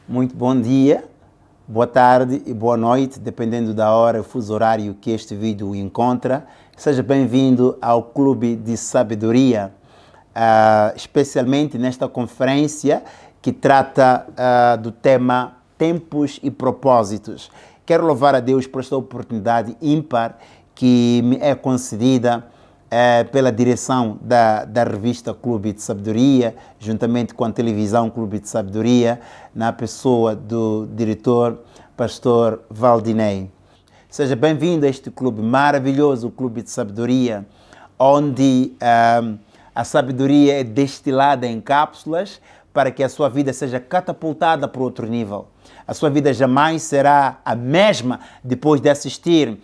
Muito bom dia, boa tarde e boa noite, dependendo da hora, o fuso horário que este vídeo encontra. Seja bem-vindo ao Clube de Sabedoria, especialmente nesta conferência que trata do tema Tempos e Propósitos. Quero louvar a Deus por esta oportunidade ímpar que me é concedida pela direção da revista Clube de Sabedoria, juntamente com a televisão Clube de Sabedoria, na pessoa do diretor, pastor Valdinei. Seja bem-vindo a este clube maravilhoso, o Clube de Sabedoria, onde a sabedoria é destilada em cápsulas para que a sua vida seja catapultada para outro nível. A sua vida jamais será a mesma depois de assistir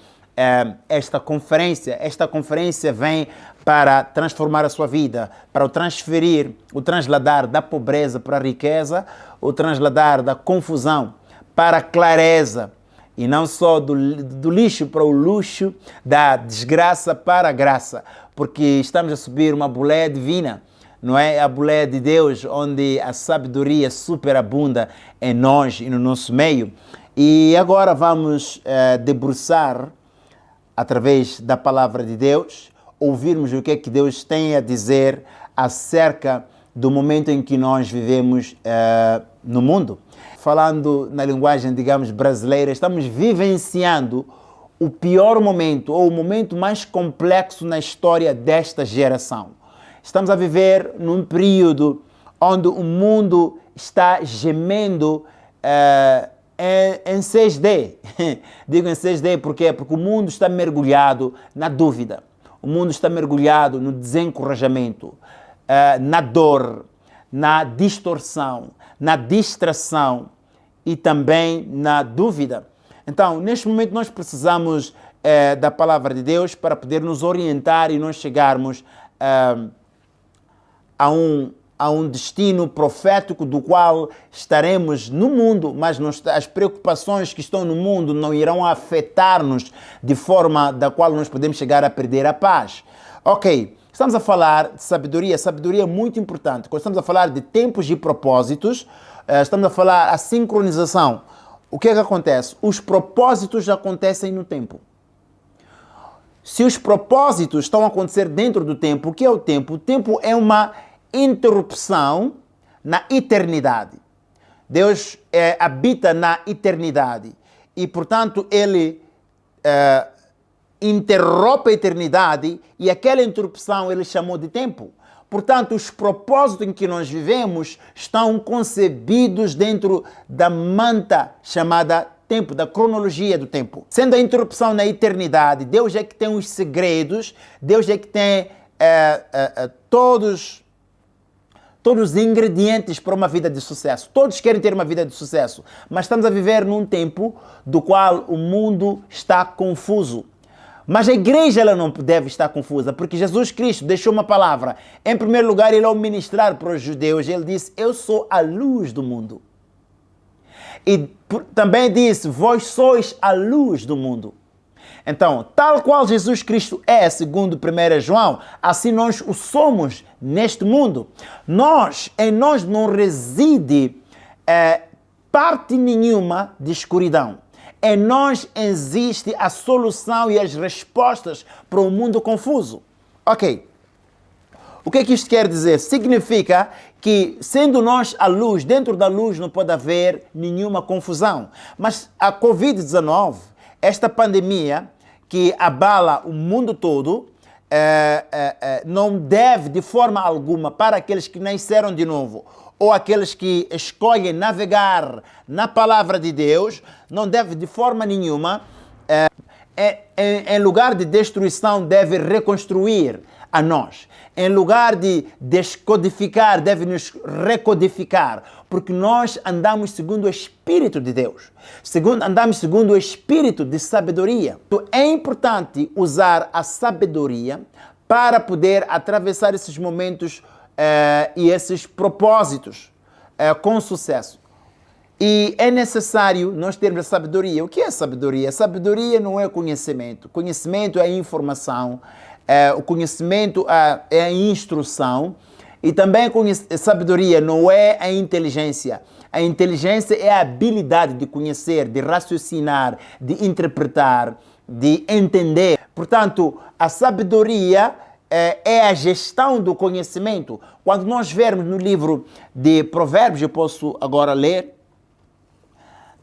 esta conferência. Esta conferência vem para transformar a sua vida, para o transferir, o transladar da pobreza para a riqueza, o transladar da confusão para a clareza, e não só do lixo para o luxo, da desgraça para a graça, porque estamos a subir uma boleia divina, não é? A boleia de Deus, onde a sabedoria superabunda em nós e no nosso meio. E agora vamos debruçar através da palavra de Deus, ouvirmos o que é que Deus tem a dizer acerca do momento em que nós vivemos no mundo. Falando na linguagem, digamos, brasileira, estamos vivenciando o pior momento, ou o momento mais complexo na história desta geração. Estamos a viver num período onde o mundo está gemendo em 6D. Digo em 6D porque o mundo está mergulhado na dúvida. O mundo está mergulhado no desencorajamento, na dor, na distorção, na distração e também na dúvida. Então, neste momento nós precisamos da palavra de Deus para poder nos orientar e nós chegarmos a um destino profético do qual estaremos no mundo, mas as preocupações que estão no mundo não irão afetar-nos de forma da qual nós podemos chegar a perder a paz. Ok, estamos a falar de sabedoria. Sabedoria é muito importante. Quando estamos a falar de tempos e propósitos, estamos a falar a sincronização. O que é que acontece? Os propósitos acontecem no tempo. Se os propósitos estão a acontecer dentro do tempo, o que é o tempo? O tempo é uma interrupção na eternidade. Deus habita na eternidade e, portanto, Ele interrompe a eternidade e aquela interrupção Ele chamou de tempo. Portanto, os propósitos em que nós vivemos estão concebidos dentro da manta chamada tempo, da cronologia do tempo. Sendo a interrupção na eternidade, Deus é que tem os segredos, Deus é que tem todos os ingredientes para uma vida de sucesso. Todos querem ter uma vida de sucesso, mas estamos a viver num tempo do qual o mundo está confuso. Mas a igreja ela não deve estar confusa, porque Jesus Cristo deixou uma palavra. Em primeiro lugar, ele ao ministrar para os judeus, ele disse, eu sou a luz do mundo. E também disse, vós sois a luz do mundo. Então, tal qual Jesus Cristo é, segundo 1 João, assim nós o somos neste mundo. Em nós não reside parte nenhuma de escuridão. Em nós existe a solução e as respostas para um mundo confuso. Ok. O que é que isto quer dizer? Significa que, sendo nós a luz, dentro da luz não pode haver nenhuma confusão. Mas a Covid-19, esta pandemia que abala o mundo todo, não deve de forma alguma para aqueles que nasceram de novo ou aqueles que escolhem navegar na palavra de Deus, não deve de forma nenhuma, em lugar de destruição, deve reconstruir a nós. Em lugar de descodificar, deve nos recodificar, porque nós andamos segundo o Espírito de Deus. Andamos segundo o Espírito de sabedoria. Então, é importante usar a sabedoria para poder atravessar esses momentos e esses propósitos com sucesso. E é necessário nós termos a sabedoria. O que é sabedoria? Sabedoria não é conhecimento. Conhecimento é informação. O conhecimento é a instrução. E também sabedoria não é a inteligência. A inteligência é a habilidade de conhecer, de raciocinar, de interpretar, de entender. Portanto, a sabedoria é a gestão do conhecimento. Quando nós vermos no livro de Provérbios, eu posso agora ler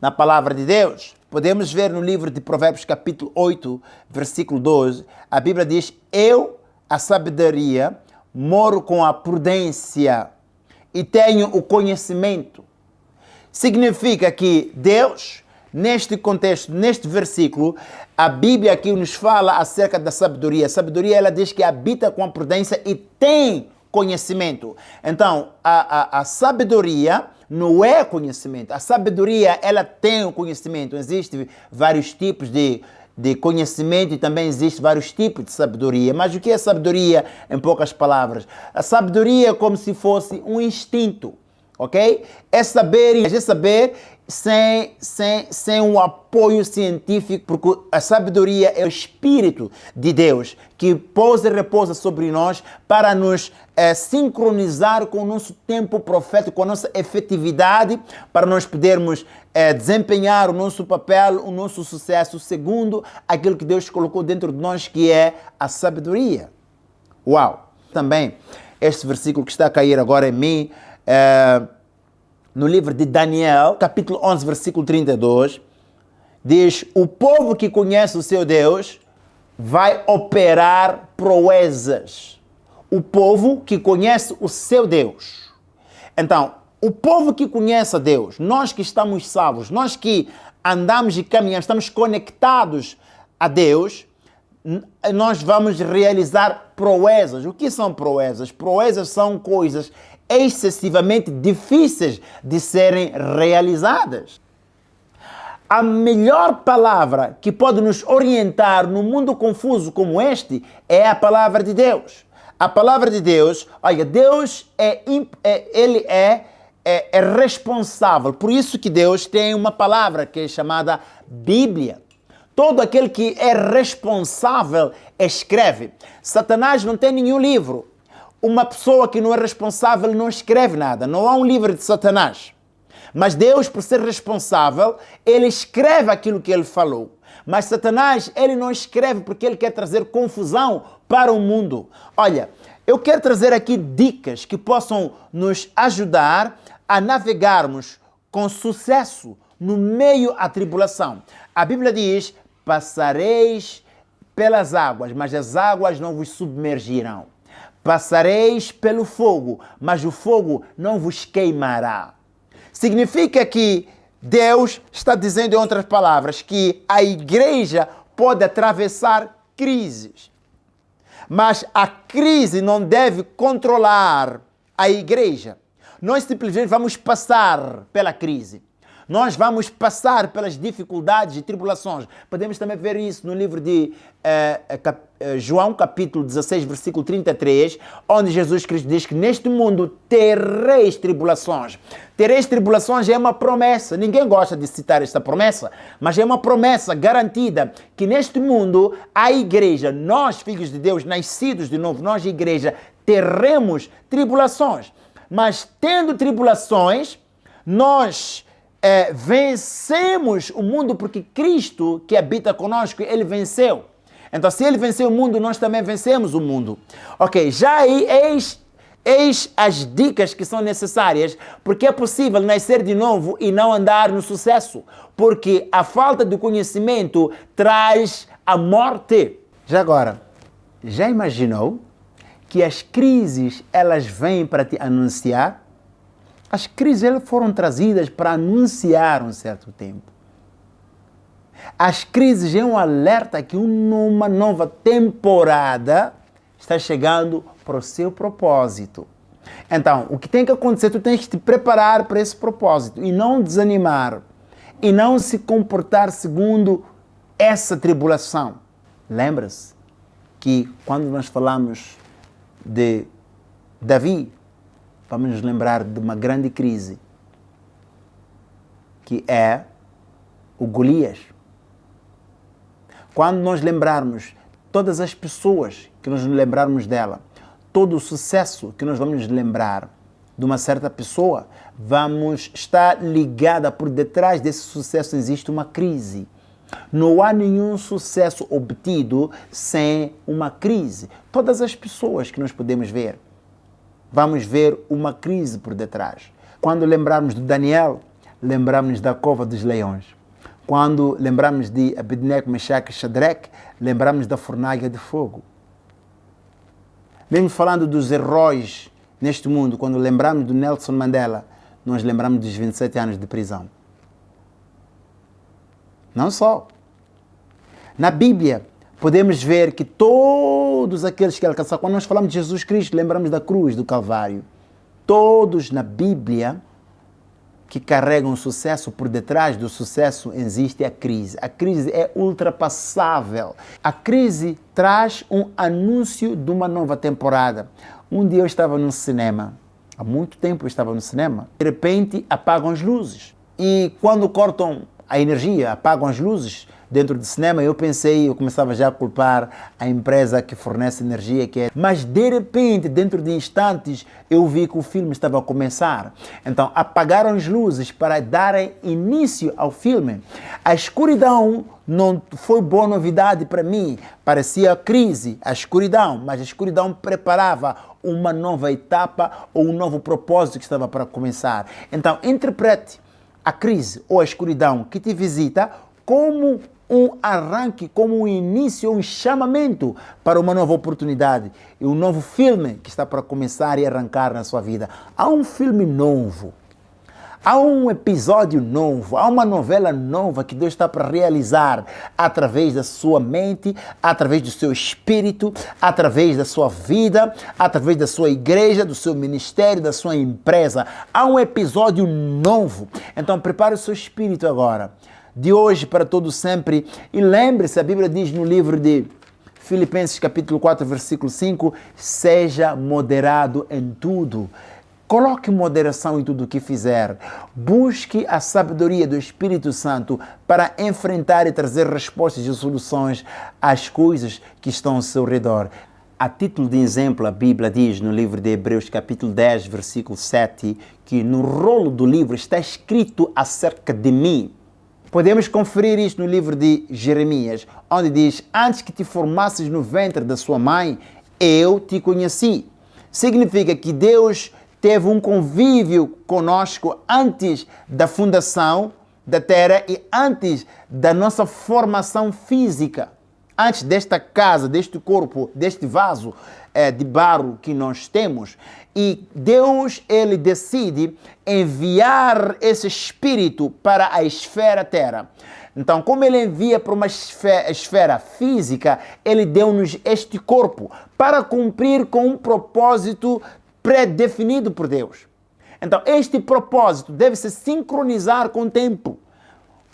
na palavra de Deus, podemos ver no livro de Provérbios capítulo 8, versículo 12, a Bíblia diz: eu, a sabedoria, moro com a prudência e tenho o conhecimento. Significa que Deus, neste contexto, neste versículo, a Bíblia aqui nos fala acerca da sabedoria. A sabedoria, ela diz que habita com a prudência e tem conhecimento. Então, a sabedoria não é conhecimento. A sabedoria, ela tem o conhecimento. Existem vários tipos de conhecimento e também existem vários tipos de sabedoria. Mas o que é sabedoria, em poucas palavras? A sabedoria é como se fosse um instinto, ok? É saber sem um apoio científico, porque a sabedoria é o Espírito de Deus que pousa e repousa sobre nós para nos sincronizar com o nosso tempo profético, com a nossa efetividade, para nós podermos desempenhar o nosso papel, o nosso sucesso, segundo aquilo que Deus colocou dentro de nós, que é a sabedoria. Uau! Também, este versículo que está a cair agora em mim, no livro de Daniel, capítulo 11, versículo 32, diz: o povo que conhece o seu Deus vai operar proezas. O povo que conhece o seu Deus. Então, o povo que conhece a Deus, nós que estamos salvos, nós que andamos e caminhamos, estamos conectados a Deus, nós vamos realizar proezas. O que são proezas? Proezas são coisas excessivamente difíceis de serem realizadas. A melhor palavra que pode nos orientar num mundo confuso como este é a palavra de Deus. A palavra de Deus, olha, Deus ele é responsável. Por isso que Deus tem uma palavra que é chamada Bíblia. Todo aquele que é responsável escreve. Satanás não tem nenhum livro. Uma pessoa que não é responsável não escreve nada. Não há um livro de Satanás. Mas Deus, por ser responsável, ele escreve aquilo que ele falou. Mas Satanás, ele não escreve porque ele quer trazer confusão para o mundo. Olha, eu quero trazer aqui dicas que possam nos ajudar a navegarmos com sucesso no meio à tribulação. A Bíblia diz: passareis pelas águas, mas as águas não vos submergirão. Passareis pelo fogo, mas o fogo não vos queimará. Significa que Deus está dizendo, em outras palavras, que a igreja pode atravessar crises. Mas a crise não deve controlar a igreja. Nós simplesmente vamos passar pela crise. Nós vamos passar pelas dificuldades e tribulações. Podemos também ver isso no livro de João, capítulo 16, versículo 33, onde Jesus Cristo diz que neste mundo tereis tribulações. Tereis tribulações é uma promessa. Ninguém gosta de citar esta promessa, mas é uma promessa garantida que neste mundo a igreja, nós, filhos de Deus, nascidos de novo, nós, igreja, teremos tribulações. Mas tendo tribulações, nós vencemos o mundo, porque Cristo que habita conosco, ele venceu. Então, se ele venceu o mundo, nós também vencemos o mundo. Ok, já aí, eis as dicas que são necessárias, porque é possível nascer de novo e não andar no sucesso, porque a falta de conhecimento traz a morte. Já agora, já imaginou que as crises, elas vêm para te anunciar? As crises, elas foram trazidas para anunciar um certo tempo. As crises é um alerta que uma nova temporada está chegando para o seu propósito. Então, o que tem que acontecer? Tu tens que te preparar para esse propósito e não desanimar e não se comportar segundo essa tribulação. Lembra-se que quando nós falamos de Davi, vamos nos lembrar de uma grande crise, que é o Golias. Quando nós lembrarmos todas as pessoas que nos lembrarmos dela, todo o sucesso que nós vamos lembrar de uma certa pessoa, vamos estar ligada por detrás desse sucesso existe uma crise. Não há nenhum sucesso obtido sem uma crise. Todas as pessoas que nós podemos ver, vamos ver uma crise por detrás. Quando lembrarmos de Daniel, lembramos da cova dos leões. Quando lembramos de Abednego, Mechaque e Shadraque, lembramos da fornalha de fogo. Mesmo falando dos heróis neste mundo, quando lembramos do Nelson Mandela, nós lembramos dos 27 anos de prisão. Não só. Na Bíblia, podemos ver que todos aqueles que alcançaram, quando nós falamos de Jesus Cristo, lembramos da cruz, do Calvário. Todos na Bíblia que carregam sucesso, por detrás do sucesso existe a crise. A crise é ultrapassável. A crise traz um anúncio de uma nova temporada. Um dia eu estava no cinema, há muito tempo eu estava no cinema, de repente apagam as luzes. E quando cortam a energia, apagam as luzes dentro do cinema, eu começava já a culpar a empresa que fornece energia, mas de repente, dentro de instantes, eu vi que o filme estava a começar. Então, apagaram as luzes para darem início ao filme. A escuridão não foi boa novidade para mim, parecia crise, a escuridão, mas a escuridão preparava uma nova etapa ou um novo propósito que estava para começar. Então, interprete a crise ou a escuridão que te visita como um arranque, como um início, um chamamento para uma nova oportunidade e um novo filme que está para começar e arrancar na sua vida. Há um filme novo, há um episódio novo, há uma novela nova que Deus está para realizar através da sua mente, através do seu espírito, através da sua vida, através da sua igreja, do seu ministério, da sua empresa. Há um episódio novo. Então prepare o seu espírito agora, de hoje para todo sempre. E lembre-se, a Bíblia diz no livro de Filipenses capítulo 4, versículo 5, seja moderado em tudo. Coloque moderação em tudo o que fizer. Busque a sabedoria do Espírito Santo para enfrentar e trazer respostas e soluções às coisas que estão ao seu redor. A título de exemplo, a Bíblia diz no livro de Hebreus capítulo 10, versículo 7, que no rolo do livro está escrito acerca de mim. Podemos conferir isto no livro de Jeremias, onde diz, antes que te formasses no ventre da sua mãe, eu te conheci. Significa que Deus teve um convívio conosco antes da fundação da terra e antes da nossa formação física. Antes desta casa, deste corpo, deste vaso de barro que nós temos. E Deus, Ele decide enviar esse Espírito para a esfera terra. Então, como Ele envia para uma esfera física, Ele deu-nos este corpo para cumprir com um propósito pré-definido por Deus. Então, este propósito deve se sincronizar com o tempo.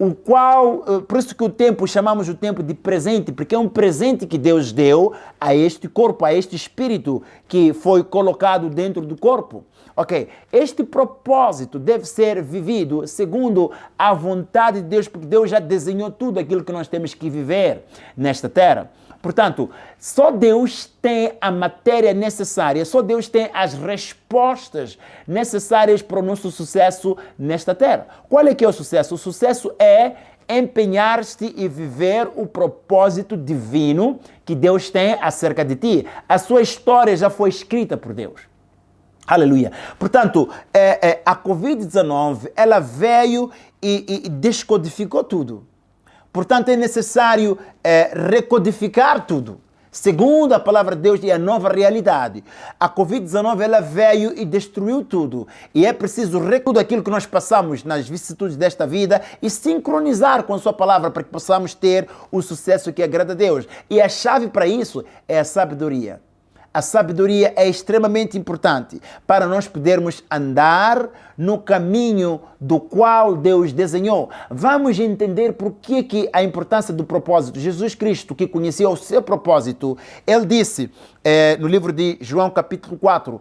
O qual, por isso que o tempo, chamamos o tempo de presente, porque é um presente que Deus deu a este corpo, a este espírito que foi colocado dentro do corpo. Ok, este propósito deve ser vivido segundo a vontade de Deus, porque Deus já desenhou tudo aquilo que nós temos que viver nesta terra. Portanto, só Deus tem a matéria necessária, só Deus tem as respostas necessárias para o nosso sucesso nesta terra. Qual é que é o sucesso? O sucesso é empenhar-te e viver o propósito divino que Deus tem acerca de ti. A sua história já foi escrita por Deus. Aleluia. Portanto, a Covid-19, ela veio e descodificou tudo. Portanto, é necessário recodificar tudo, segundo a palavra de Deus e a nova realidade. A Covid-19, ela veio e destruiu tudo. E é preciso recuperar tudo aquilo que nós passamos nas vicissitudes desta vida e sincronizar com a sua palavra para que possamos ter o sucesso que agrada a Deus. E a chave para isso é a sabedoria. A sabedoria é extremamente importante para nós podermos andar no caminho do qual Deus desenhou. Vamos entender por que a importância do propósito. Jesus Cristo, que conhecia o seu propósito, ele disse no livro de João capítulo 4,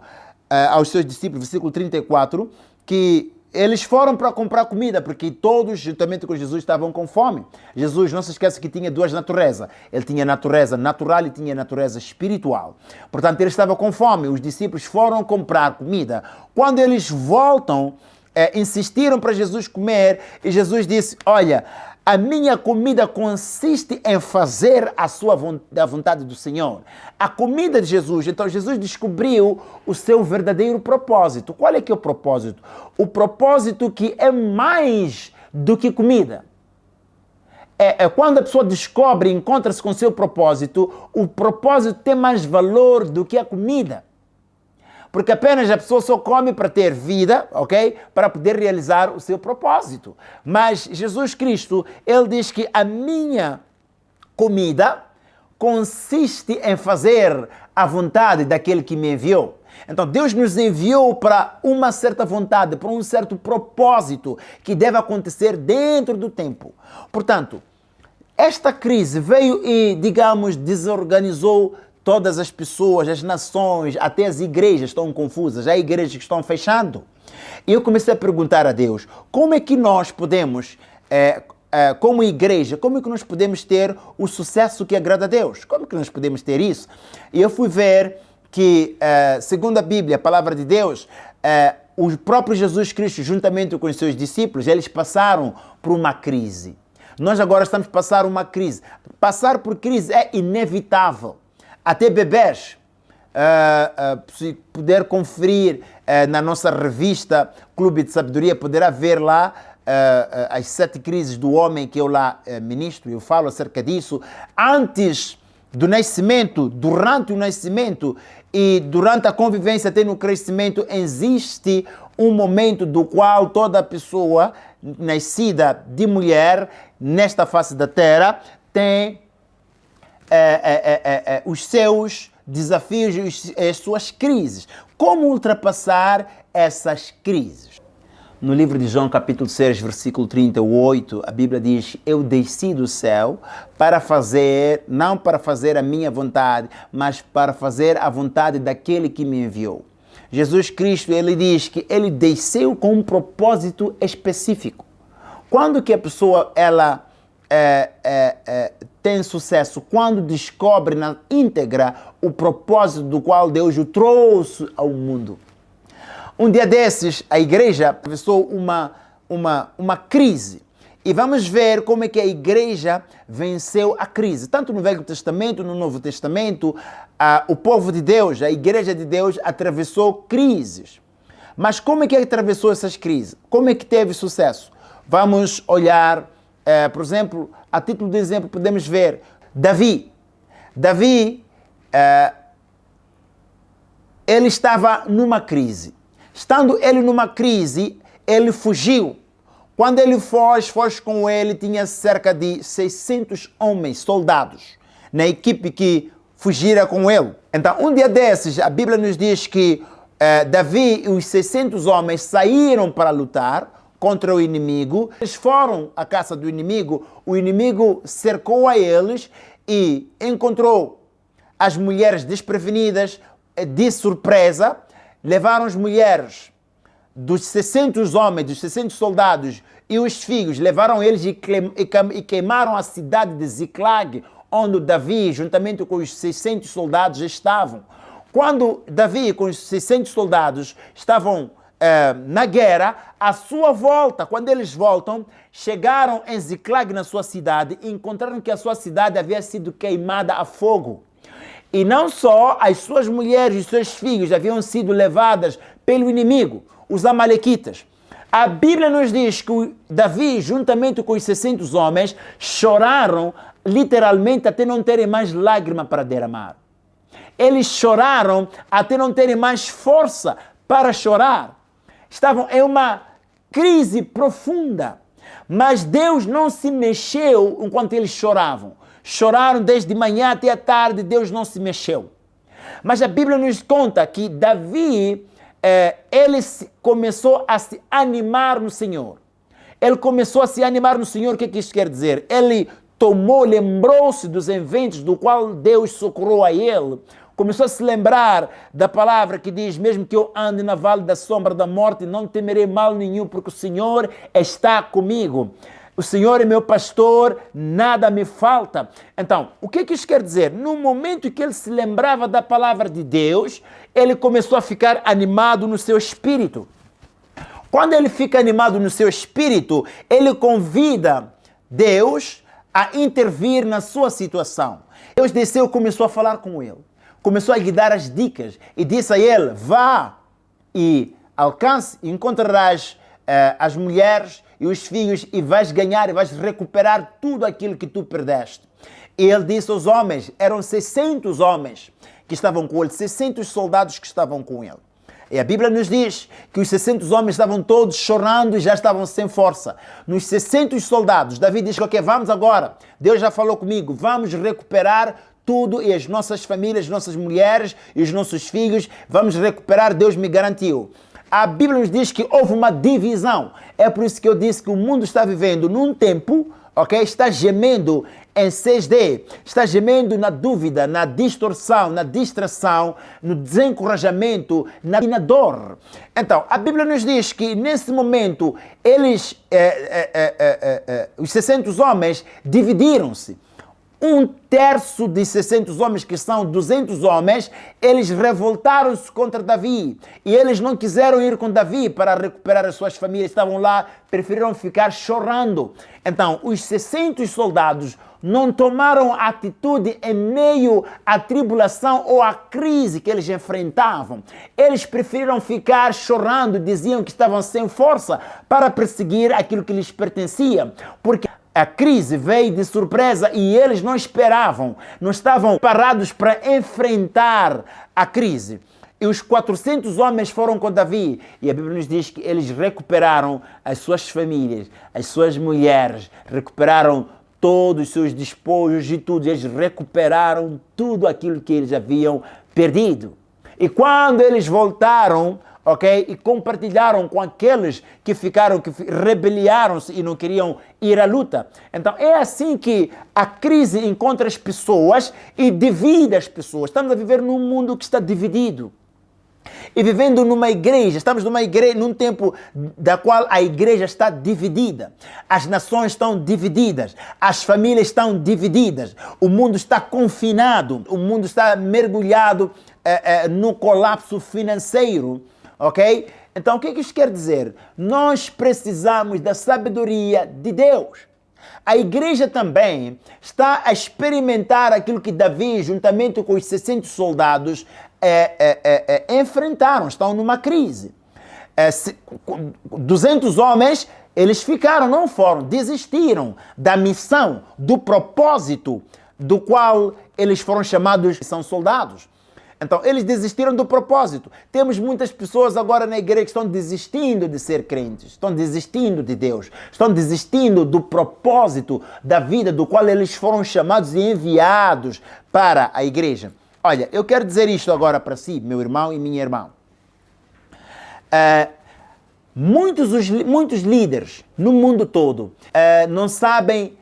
aos seus discípulos, versículo 34, que eles foram para comprar comida, porque todos, juntamente com Jesus, estavam com fome. Jesus, não se esqueça que tinha duas naturezas. Ele tinha natureza natural e tinha natureza espiritual. Portanto, ele estava com fome. Os discípulos foram comprar comida. Quando eles voltam, insistiram para Jesus comer, e Jesus disse, olha, a minha comida consiste em fazer a vontade do Senhor. A comida de Jesus. Então, Jesus descobriu o seu verdadeiro propósito. Qual é que é o propósito? O propósito que é mais do que comida. Quando a pessoa descobre e encontra-se com o seu propósito, o propósito tem mais valor do que a comida. Porque apenas a pessoa só come para ter vida, ok? Para poder realizar o seu propósito. Mas Jesus Cristo, ele diz que a minha comida consiste em fazer a vontade daquele que me enviou. Então Deus nos enviou para uma certa vontade, para um certo propósito que deve acontecer dentro do tempo. Portanto, esta crise veio e, digamos, desorganizou todas as pessoas, as nações, até as igrejas estão confusas, há igrejas que estão fechando. E eu comecei a perguntar a Deus, como é que nós podemos, como igreja, como é que nós podemos ter o sucesso que agrada a Deus? Como é que nós podemos ter isso? E eu fui ver que, segundo a Bíblia, a palavra de Deus, o próprio Jesus Cristo, juntamente com os seus discípulos, eles passaram por uma crise. Nós agora estamos a passar uma crise. Passar por crise é inevitável. Até bebês, se puder conferir na nossa revista Clube de Sabedoria, poderá ver lá as 7 crises do homem que eu lá ministro, eu falo acerca disso. Antes do nascimento, durante o nascimento e durante a convivência até no crescimento, existe um momento do qual toda pessoa nascida de mulher nesta face da terra tem os seus desafios, as suas crises. Como ultrapassar essas crises? No livro de João, capítulo 6, versículo 38, a Bíblia diz, eu desci do céu para fazer, não para fazer a minha vontade, mas para fazer a vontade daquele que me enviou. Jesus Cristo, ele diz que ele desceu com um propósito específico. Quando que a pessoa, ela tem sucesso? Quando descobre na íntegra o propósito do qual Deus o trouxe ao mundo. Um dia desses, a igreja atravessou uma crise. E vamos ver como é que a igreja venceu a crise. Tanto no Velho Testamento, no Novo Testamento, o povo de Deus, a igreja de Deus, atravessou crises. Mas como é que atravessou essas crises? Como é que teve sucesso? Vamos olhar, por exemplo, a título de exemplo, podemos ver Davi. Davi, ele estava numa crise. Estando ele numa crise, ele fugiu. Quando ele foge com ele, tinha cerca de 600 homens, soldados, na equipe que fugira com ele. Então, um dia desses, a Bíblia nos diz que Davi e os 600 homens saíram para lutar contra o inimigo. Eles foram à caça do inimigo, o inimigo cercou a eles e encontrou as mulheres desprevenidas de surpresa, levaram as mulheres dos 600 homens, dos 600 soldados e os filhos, levaram eles e queimaram a cidade de Ziclag, onde Davi, juntamente com os 600 soldados, estavam. Quando Davi com os 600 soldados estavam na guerra, à sua volta, quando eles voltam, chegaram em Ziclag, na sua cidade, e encontraram que a sua cidade havia sido queimada a fogo. E não só as suas mulheres e seus filhos haviam sido levadas pelo inimigo, os amalequitas. A Bíblia nos diz que Davi, juntamente com os 600 homens, choraram literalmente até não terem mais lágrima para derramar. Eles choraram até não terem mais força para chorar. Estavam em uma crise profunda. Mas Deus não se mexeu enquanto eles choravam. Choraram desde manhã até a tarde, Deus não se mexeu. Mas a Bíblia nos conta que Davi, ele começou a se animar no Senhor. Ele começou a se animar no Senhor. O que isso quer dizer? Ele lembrou-se dos eventos do qual Deus socorreu a ele começou a se lembrar da palavra que diz, mesmo que eu ande na vale da sombra da morte, não temerei mal nenhum, porque o Senhor está comigo. O Senhor é meu pastor, nada me falta. Então, o que isso quer dizer? No momento que ele se lembrava da palavra de Deus, ele começou a ficar animado no seu espírito. Quando ele fica animado no seu espírito, ele convida Deus a intervir na sua situação. Deus desceu e começou a falar com ele. Começou a lhe dar as dicas e disse a ele, vá e alcance e encontrarás as mulheres e os filhos e vais ganhar e vais recuperar tudo aquilo que tu perdeste. E ele disse aos homens, eram 600 homens que estavam com ele, 600 soldados que estavam com ele. E a Bíblia nos diz que os 600 homens estavam todos chorando e já estavam sem força. Nos 600 soldados, Davi diz, ok, vamos agora, Deus já falou comigo, vamos recuperar tudo e as nossas famílias, as nossas mulheres e os nossos filhos, vamos recuperar, Deus me garantiu. A Bíblia nos diz que houve uma divisão. É por isso que eu disse que o mundo está vivendo num tempo, ok? Está gemendo em 6D, está gemendo na dúvida, na distorção, na distração, no desencorajamento, na dor. Então, a Bíblia nos diz que nesse momento eles, os 600 homens dividiram-se. Um terço de 600 homens, que são 200 homens, eles revoltaram-se contra Davi. E eles não quiseram ir com Davi para recuperar as suas famílias. Estavam lá, preferiram ficar chorando. Então, os 600 soldados não tomaram atitude em meio à tribulação ou à crise que eles enfrentavam. Eles preferiram ficar chorando, diziam que estavam sem força para perseguir aquilo que lhes pertencia. Porque a crise veio de surpresa e eles não esperavam, não estavam parados para enfrentar a crise. E os 400 homens foram com Davi e a Bíblia nos diz que eles recuperaram as suas famílias, as suas mulheres, recuperaram todos os seus despojos e tudo. Eles recuperaram tudo aquilo que eles haviam perdido. E quando eles voltaram, ok? E compartilharam com aqueles que ficaram, que rebeliaram-se e não queriam ir à luta. Então, é assim que a crise encontra as pessoas e divide as pessoas. Estamos a viver num mundo que está dividido. E vivendo numa igreja, estamos numa igreja, num tempo da qual a igreja está dividida. As nações estão divididas, as famílias estão divididas, o mundo está confinado, o mundo está mergulhado no colapso financeiro. Ok? Então, o que isso quer dizer? Nós precisamos da sabedoria de Deus. A igreja também está a experimentar aquilo que Davi, juntamente com os 600 soldados, enfrentaram. Estão numa crise. 200 homens, eles ficaram, não foram, desistiram da missão, do propósito do qual eles foram chamados, são soldados. Então, eles desistiram do propósito. Temos muitas pessoas agora na igreja que estão desistindo de ser crentes, estão desistindo de Deus, estão desistindo do propósito da vida do qual eles foram chamados e enviados para a igreja. Olha, eu quero dizer isto agora para si, meu irmão e minha irmã. Muitos líderes no mundo todo não sabem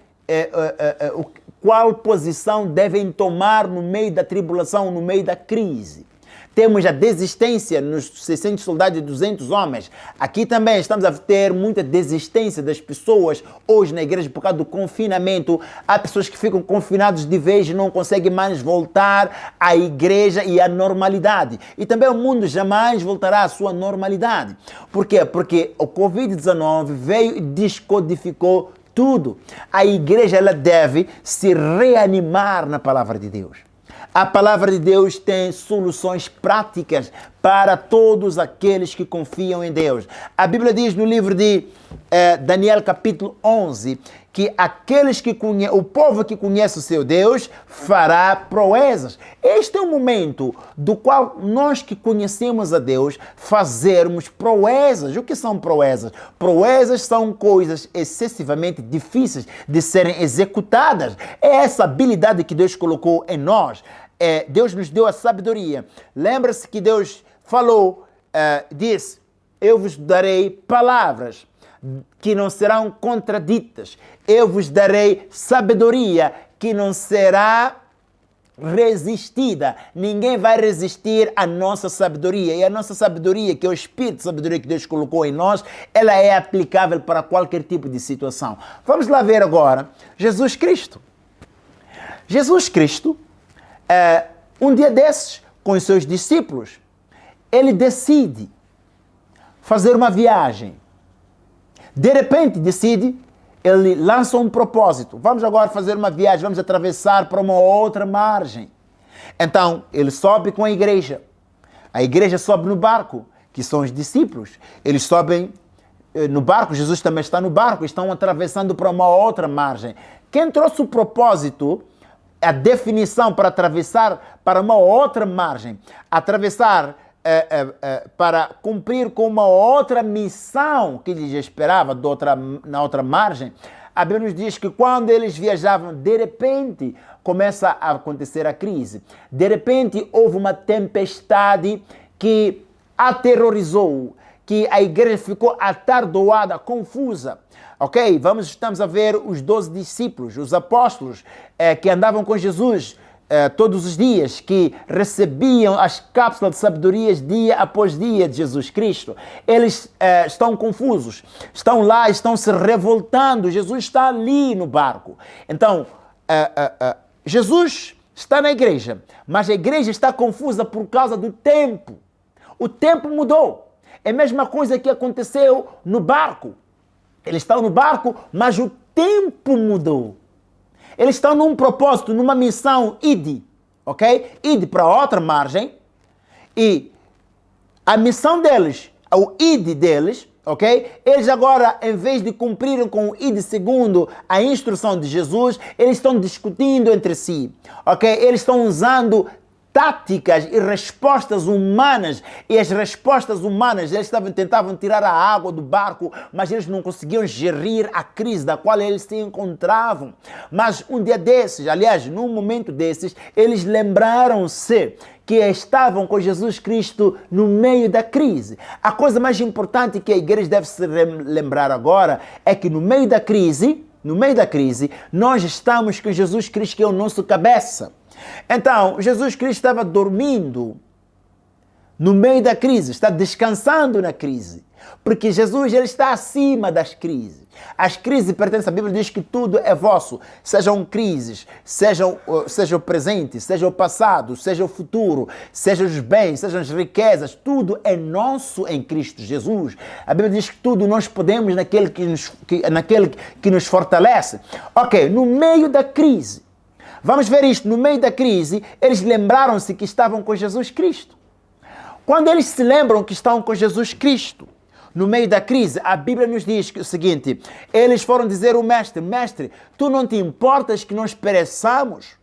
qual posição devem tomar no meio da tribulação, no meio da crise. Temos a desistência nos 600 soldados e 200 homens. Aqui também estamos a ter muita desistência das pessoas hoje na igreja por causa do confinamento. Há pessoas que ficam confinadas de vez e não conseguem mais voltar à igreja e à normalidade. E também o mundo jamais voltará à sua normalidade. Por quê? Porque o Covid-19 veio e descodificou tudo. A igreja ela deve se reanimar na palavra de Deus. A palavra de Deus tem soluções práticas para todos aqueles que confiam em Deus. A Bíblia diz no livro de Daniel capítulo 11 que o povo que conhece o seu Deus fará proezas. Este é o momento do qual nós que conhecemos a Deus fazermos proezas. O que são proezas? Proezas são coisas excessivamente difíceis de serem executadas. É essa habilidade que Deus colocou em nós. Deus nos deu a sabedoria. Lembra-se que Deus falou, disse, eu vos darei palavras que não serão contraditas. Eu vos darei sabedoria que não será resistida. Ninguém vai resistir à nossa sabedoria. E a nossa sabedoria, que é o espírito de sabedoria que Deus colocou em nós, ela é aplicável para qualquer tipo de situação. Vamos lá ver agora Jesus Cristo. Jesus Cristo, um dia desses, com os seus discípulos, ele decide fazer uma viagem. De repente decide, ele lança um propósito. Vamos agora fazer uma viagem, vamos atravessar para uma outra margem. Então, ele sobe com a igreja. A igreja sobe no barco, que são os discípulos. Eles sobem no barco, Jesus também está no barco, estão atravessando para uma outra margem. Quem trouxe o propósito, a definição para atravessar para uma outra margem, atravessar para cumprir com uma outra missão que lhes esperava na outra margem, a Bíblia nos diz que quando eles viajavam, de repente começa a acontecer a crise. De repente houve uma tempestade que aterrorizou, que a igreja ficou atardoada, confusa. Ok? Estamos a ver os 12 discípulos, os apóstolos que andavam com Jesus todos os dias, que recebiam as cápsulas de sabedorias dia após dia de Jesus Cristo. Eles estão confusos, estão lá, estão se revoltando. Jesus está ali no barco. Então, Jesus está na igreja, mas a igreja está confusa por causa do tempo. O tempo mudou. É a mesma coisa que aconteceu no barco. Eles estão no barco, mas o tempo mudou. Eles estão num propósito, numa missão, ide, ok? Ide para outra margem. E a missão deles, o ide deles, ok? Eles agora, em vez de cumprirem com o ide segundo a instrução de Jesus, eles estão discutindo entre si, ok? Eles estão usando táticas e respostas humanas, e as respostas humanas, eles tentavam tirar a água do barco, mas eles não conseguiam gerir a crise da qual eles se encontravam. Mas um dia desses, aliás, num momento desses, eles lembraram-se que estavam com Jesus Cristo no meio da crise. A coisa mais importante que a igreja deve se lembrar agora é que no meio da crise, nós estamos com Jesus Cristo, que é o nosso cabeça. Então, Jesus Cristo estava dormindo no meio da crise, está descansando na crise, porque Jesus ele está acima das crises. As crises pertencem, a Bíblia diz que tudo é vosso, sejam crises, seja o presente, seja o passado, seja o futuro, sejam os bens, sejam as riquezas, tudo é nosso em Cristo Jesus. A Bíblia diz que tudo nós podemos naquele que nos fortalece. Ok, no meio da crise, vamos ver isto, no meio da crise, eles lembraram-se que estavam com Jesus Cristo. Quando eles se lembram que estão com Jesus Cristo, no meio da crise, a Bíblia nos diz o seguinte, eles foram dizer ao mestre, mestre, tu não te importas que nós pereçamos?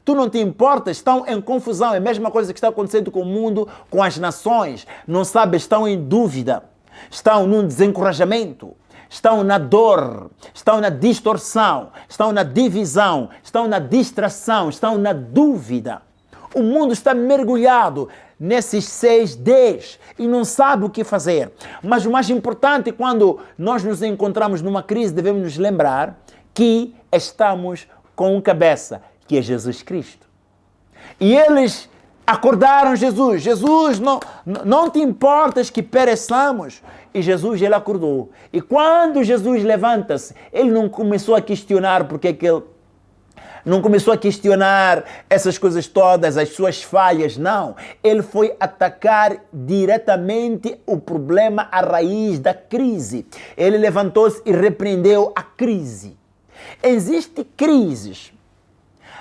Tu não te importas? Estão em confusão, é a mesma coisa que está acontecendo com o mundo, com as nações, não sabem, estão em dúvida, estão num desencorajamento. Estão na dor, estão na distorção, estão na divisão, estão na distração, estão na dúvida. O mundo está mergulhado nesses 6 Ds e não sabe o que fazer. Mas o mais importante, quando nós nos encontramos numa crise, devemos nos lembrar que estamos com um cabeça, que é Jesus Cristo. E eles acordaram Jesus. Jesus, não te importas que pereçamos? E Jesus, ele acordou. E quando Jesus levanta-se, ele não começou a questionar porque que ele... Não começou a questionar essas coisas todas, as suas falhas, não. Ele foi atacar diretamente o problema, a raiz da crise. Ele levantou-se e repreendeu a crise. Existem crises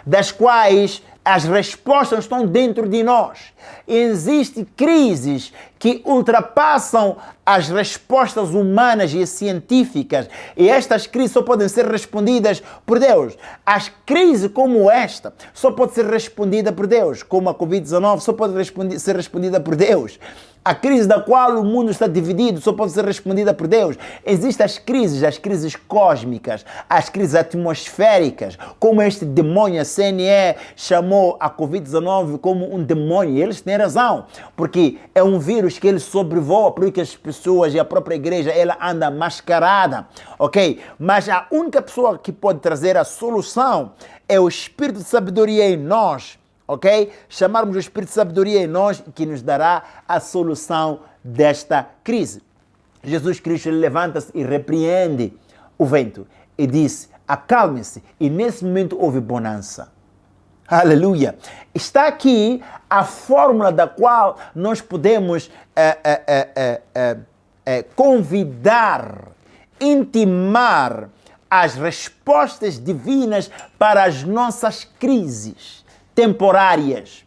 das quais as respostas estão dentro de nós. Existem crises que ultrapassam as respostas humanas e científicas. E estas crises só podem ser respondidas por Deus. As crises como esta só podem ser respondidas por Deus. Como a Covid-19 só pode ser respondida por Deus. A crise da qual o mundo está dividido só pode ser respondida por Deus. Existem as crises cósmicas, as crises atmosféricas, como este demônio, a CNE chamou a Covid-19 como um demônio. E eles têm razão, porque é um vírus que ele sobrevoa, por que as pessoas e a própria igreja, ela anda mascarada, ok? Mas a única pessoa que pode trazer a solução é o Espírito de sabedoria em nós, ok? Chamarmos o Espírito de sabedoria em nós, que nos dará a solução desta crise. Jesus Cristo levanta-se e repreende o vento e disse: acalme-se. E nesse momento houve bonança. Aleluia! Está aqui a fórmula da qual nós podemos convidar, intimar as respostas divinas para as nossas crises temporárias,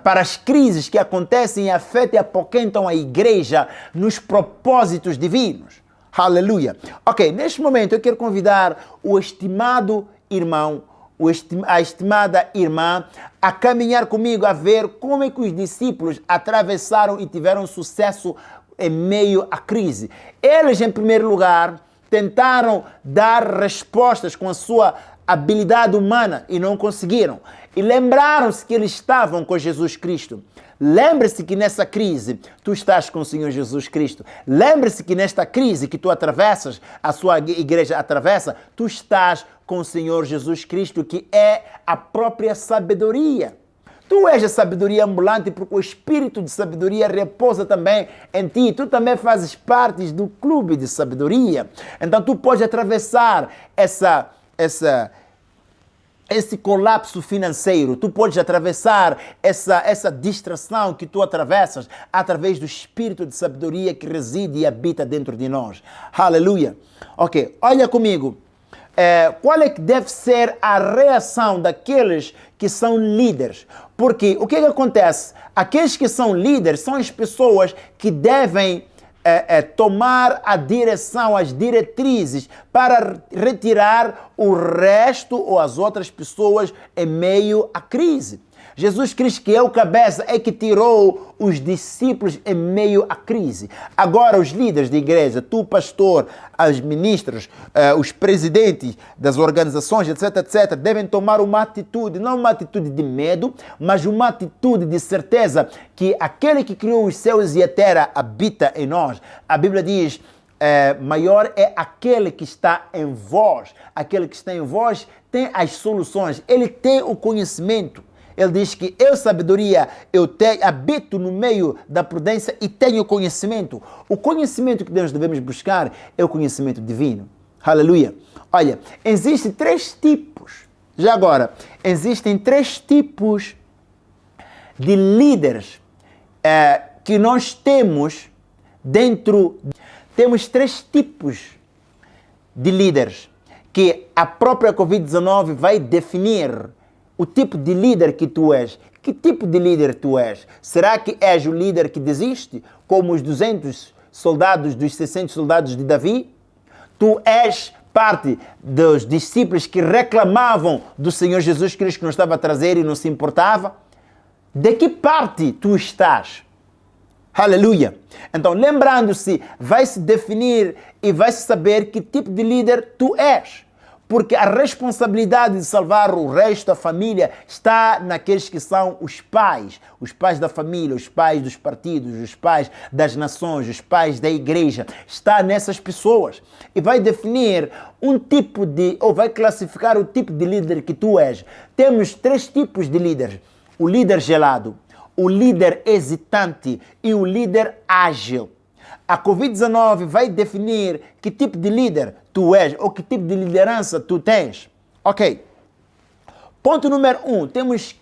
para as crises que acontecem e afetam e apoquentam a igreja nos propósitos divinos. Aleluia! Ok, neste momento eu quero convidar o estimado irmão, a estimada irmã, a caminhar comigo a ver como é que os discípulos atravessaram e tiveram sucesso em meio à crise. Eles, em primeiro lugar, tentaram dar respostas com a sua habilidade humana e não conseguiram. E lembraram-se que eles estavam com Jesus Cristo. Lembre-se que nessa crise tu estás com o Senhor Jesus Cristo. Lembre-se que nesta crise que tu atravessas, a sua igreja atravessa, tu estás com o Senhor Jesus Cristo, que é a própria sabedoria. Tu és a sabedoria ambulante, porque o espírito de sabedoria repousa também em ti. Tu também fazes parte do clube de sabedoria. Então tu podes atravessar esse colapso financeiro, tu podes atravessar essa distração que tu atravessas através do espírito de sabedoria que reside e habita dentro de nós. Aleluia! Ok, olha comigo. Qual é que deve ser a reação daqueles que são líderes? Porque o que acontece? Aqueles que são líderes são as pessoas que devem tomar a direção, as diretrizes para retirar o resto ou as outras pessoas em meio à crise. Jesus Cristo, que é o cabeça, é que tirou os discípulos em meio à crise. Agora, os líderes da igreja, tu, pastor, os ministros, os presidentes das organizações, etc., etc., devem tomar uma atitude, não uma atitude de medo, mas uma atitude de certeza que aquele que criou os céus e a terra habita em nós. A Bíblia diz: maior é aquele que está em vós. Aquele que está em vós tem as soluções, ele tem o conhecimento. Ele diz que eu, sabedoria, habito no meio da prudência e tenho conhecimento. O conhecimento que nós devemos buscar é o conhecimento divino. Aleluia! Olha, existem 3 tipos. Já agora, existem 3 tipos de líderes que nós temos dentro. Temos 3 tipos de líderes que a própria Covid-19 vai definir. O tipo de líder que tu és. Que tipo de líder tu és? Será que és o líder que desiste, como os 200 soldados dos 600 soldados de Davi? Tu és parte dos discípulos que reclamavam do Senhor Jesus Cristo, que não estava a trazer e não se importava? De que parte tu estás? Aleluia! Então, lembrando-se, vai-se definir e vai-se saber que tipo de líder tu és. Porque a responsabilidade de salvar o resto da família está naqueles que são os pais da família, os pais dos partidos, os pais das nações, os pais da igreja. Está nessas pessoas. E vai definir ou vai classificar o tipo de líder que tu és. Temos 3 tipos de líderes. O líder gelado, o líder hesitante e o líder ágil. A Covid-19 vai definir que tipo de líder tu és ou que tipo de liderança tu tens. Ok. Ponto número 1. Temos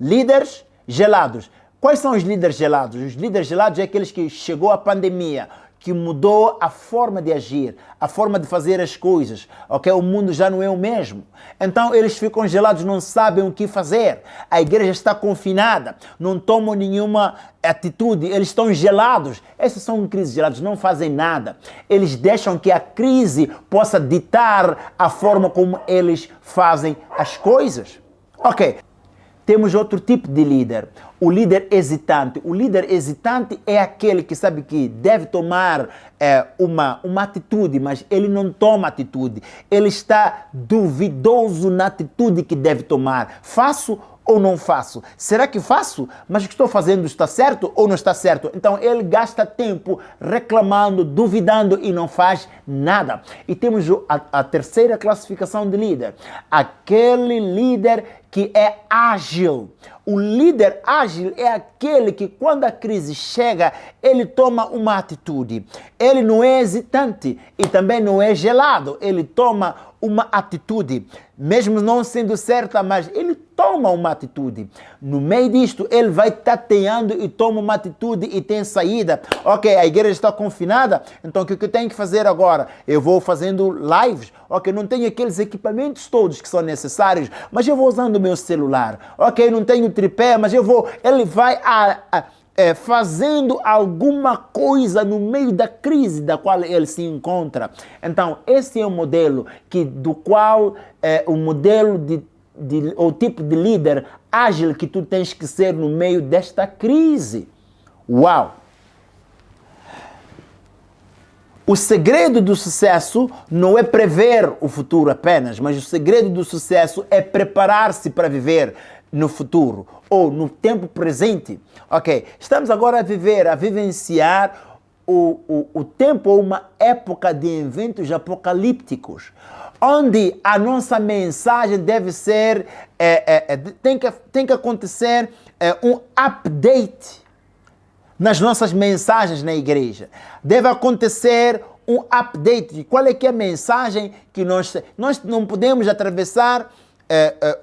líderes gelados. Quais são os líderes gelados? Os líderes gelados é aqueles que chegou a pandemia, que mudou a forma de agir, a forma de fazer as coisas, ok? O mundo já não é o mesmo. Então eles ficam gelados, não sabem o que fazer. A igreja está confinada, não tomam nenhuma atitude, eles estão gelados. Esses são crises gelados, não fazem nada. Eles deixam que a crise possa ditar a forma como eles fazem as coisas. Ok. Temos outro tipo de líder, o líder hesitante. O líder hesitante é aquele que sabe que deve tomar uma atitude, mas ele não toma atitude. Ele está duvidoso na atitude que deve tomar. Faço ou não faço? Será que faço? Mas o que estou fazendo está certo ou não está certo? Então ele gasta tempo reclamando, duvidando e não faz nada. E temos a terceira classificação de líder. Aquele líder que é ágil. O líder ágil é aquele que, quando a crise chega, ele toma uma atitude. Ele não é hesitante e também não é gelado. Ele toma uma atitude, mesmo não sendo certa, mas ele toma uma atitude. No meio disto, ele vai tateando e toma uma atitude e tem saída. Ok, a igreja está confinada, então o que eu tenho que fazer agora? Eu vou fazendo lives. Ok, não tenho aqueles equipamentos todos que são necessários, mas eu vou usando o meu celular. Ok, não tenho tripé, mas eu vou... Ele vai fazendo alguma coisa no meio da crise da qual ele se encontra. Então, esse é o modelo do qual o modelo o tipo de líder ágil que tu tens que ser no meio desta crise. Uau! O segredo do sucesso não é prever o futuro apenas, mas o segredo do sucesso é preparar-se para viver no futuro ou no tempo presente. Ok, estamos agora a vivenciar o tempo ou uma época de eventos apocalípticos, onde a nossa mensagem deve ser, tem que acontecer um update nas nossas mensagens na igreja. Deve acontecer um update. Qual é que é a mensagem que nós não podemos atravessar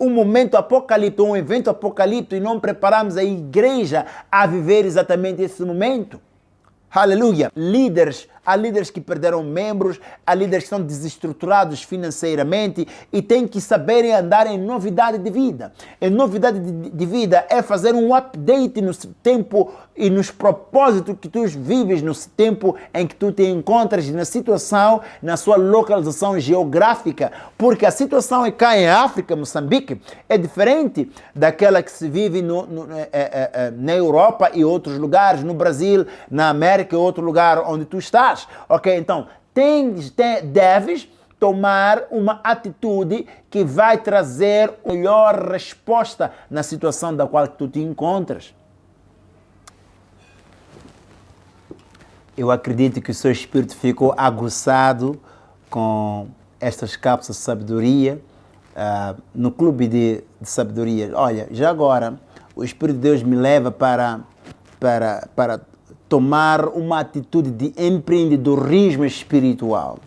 um momento apocalíptico, um evento apocalíptico e não preparamos a igreja a viver exatamente esse momento. Aleluia! Há líderes que perderam membros, há líderes que estão desestruturados financeiramente e têm que saberem andar em novidade de vida. E novidade de vida é fazer um update no tempo e nos propósitos que tu vives no tempo em que tu te encontras na situação, na sua localização geográfica. Porque a situação cá em África, Moçambique, é diferente daquela que se vive na Europa e outros lugares, no Brasil, na América e outro lugar onde tu estás. Ok, então deves tomar uma atitude que vai trazer a melhor resposta na situação da qual tu te encontras. Eu acredito que o seu espírito ficou aguçado com estas cápsulas de sabedoria no clube de sabedoria. Olha, já agora o Espírito de Deus me leva para tomar uma atitude de empreendedorismo espiritual.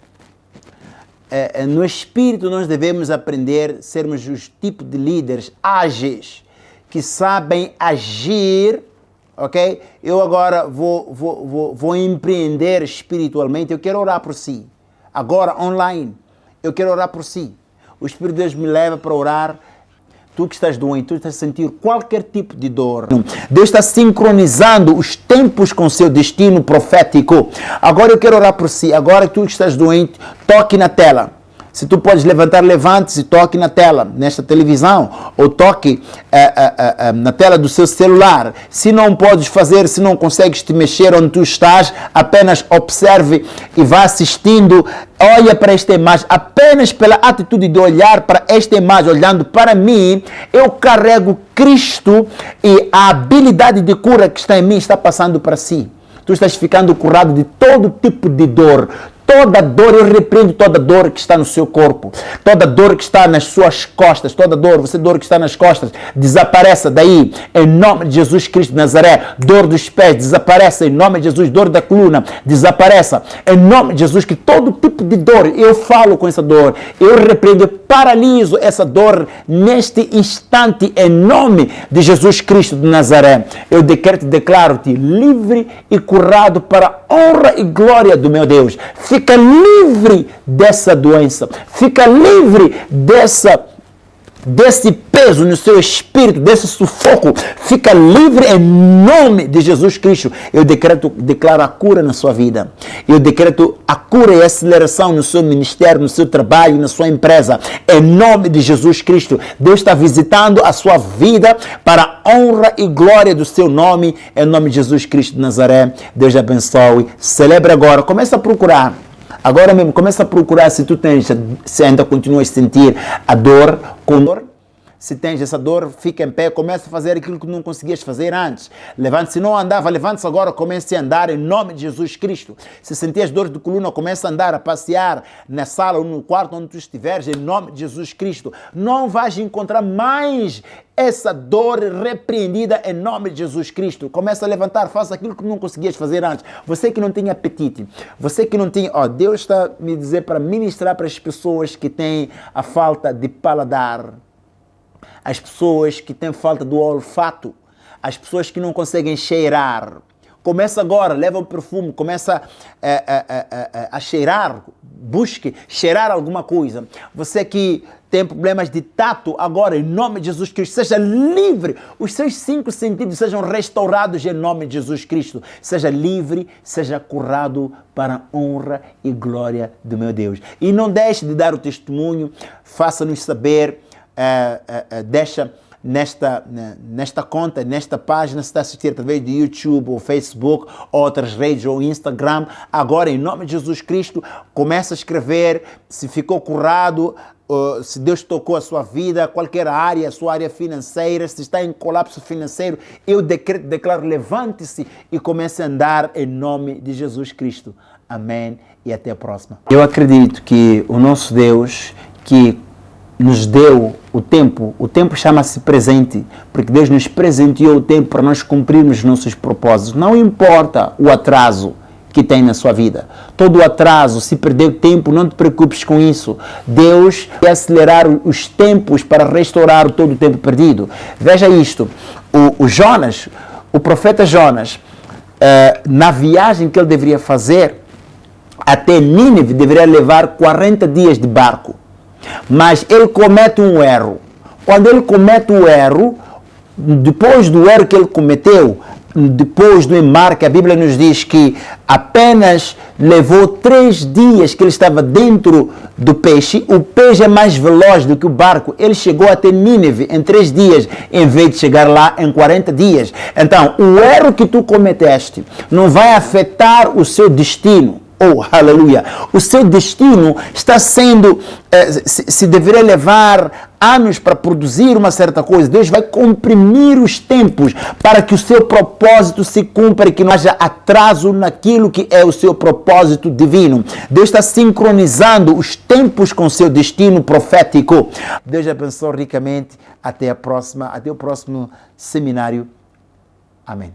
No espírito nós devemos aprender a sermos os tipos de líderes ágeis, que sabem agir, ok? Eu agora vou empreender espiritualmente, eu quero orar por si. Agora, online, eu quero orar por si. O Espírito de Deus me leva para orar. Tu que estás doente, tu estás a sentir qualquer tipo de dor. Deus está sincronizando os tempos com seu destino profético. Agora eu quero orar por si. Agora tu que estás doente, toque na tela. Se tu podes levantar, levante-se, toque na tela, nesta televisão, ou toque na tela do seu celular. Se não podes fazer, se não consegues te mexer onde tu estás, apenas observe e vá assistindo. Olha para esta imagem, apenas pela atitude de olhar para esta imagem, olhando para mim, eu carrego Cristo e a habilidade de cura que está em mim está passando para si. Tu estás ficando curado de todo tipo de dor. Toda dor, eu repreendo toda dor que está no seu corpo, toda dor que está nas suas costas, toda dor que está nas costas, desapareça daí, em nome de Jesus Cristo de Nazaré. Dor dos pés, desapareça, em nome de Jesus. Dor da coluna, desapareça, em nome de Jesus. Que todo tipo de dor, eu falo com essa dor, eu repreendo, eu paraliso essa dor neste instante, em nome de Jesus Cristo de Nazaré. Eu declaro-te livre e curado para a honra e glória do meu Deus. Fica livre dessa doença. Fica livre desse peso no seu espírito, desse sufoco. Fica livre em nome de Jesus Cristo. Eu declaro a cura na sua vida. Eu decreto a cura e a aceleração no seu ministério, no seu trabalho, na sua empresa. Em nome de Jesus Cristo. Deus está visitando a sua vida para a honra e glória do seu nome. Em nome de Jesus Cristo de Nazaré. Deus te abençoe. Celebra agora. Começa a procurar. Agora mesmo, começa a procurar se ainda continuas a sentir a dor. Se tens essa dor, fica em pé, começa a fazer aquilo que não conseguias fazer antes. Levante, se não andava, levante-se agora, comece a andar em nome de Jesus Cristo. Se sentias dores de coluna, comece a andar, a passear na sala ou no quarto onde tu estiveres, em nome de Jesus Cristo. Não vais encontrar mais essa dor repreendida em nome de Jesus Cristo. Começa a levantar, faça aquilo que não conseguias fazer antes. Você que não tinha apetite, você que não tinha... Deus está a me dizer para ministrar para as pessoas que têm a falta de paladar, as pessoas que têm falta do olfato, as pessoas que não conseguem cheirar. Começa agora, leva um perfume, começa a cheirar, busque cheirar alguma coisa. Você que tem problemas de tato, agora, em nome de Jesus Cristo, seja livre. Os seus 5 sentidos sejam restaurados em nome de Jesus Cristo. Seja livre, seja curado para a honra e glória do meu Deus. E não deixe de dar o testemunho, faça-nos saber, deixa nesta conta, nesta página, se está a assistir através de YouTube ou Facebook, outras redes ou Instagram. Agora, em nome de Jesus Cristo, começa a escrever se ficou curado, se Deus tocou a sua vida, qualquer área, a sua área financeira, se está em colapso financeiro, eu declaro, levante-se e comece a andar em nome de Jesus Cristo. Amém e até a próxima. Eu acredito que o nosso Deus, que nos deu o tempo chama-se presente, porque Deus nos presenteou o tempo para nós cumprirmos nossos propósitos. Não importa o atraso que tem na sua vida. Todo o atraso, se perdeu tempo, não te preocupes com isso. Deus vai acelerar os tempos para restaurar todo o tempo perdido. Veja isto, o profeta Jonas, na viagem que ele deveria fazer até Nínive, deveria levar 40 dias de barco. Mas ele comete um erro. Quando ele comete o erro, depois do erro que ele cometeu, depois do embarque, a Bíblia nos diz que apenas levou 3 dias que ele estava dentro do peixe. O peixe é mais veloz do que o barco. Ele chegou até Nínive em 3 dias, em vez de chegar lá em 40 dias. Então, o erro que tu cometeste não vai afetar o seu destino. Oh, aleluia! O seu destino está sendo, se deveria levar anos para produzir uma certa coisa, Deus vai comprimir os tempos para que o seu propósito se cumpra e que não haja atraso naquilo que é o seu propósito divino. Deus está sincronizando os tempos com o seu destino profético. Deus abençoe ricamente. Até o próximo seminário. Amém.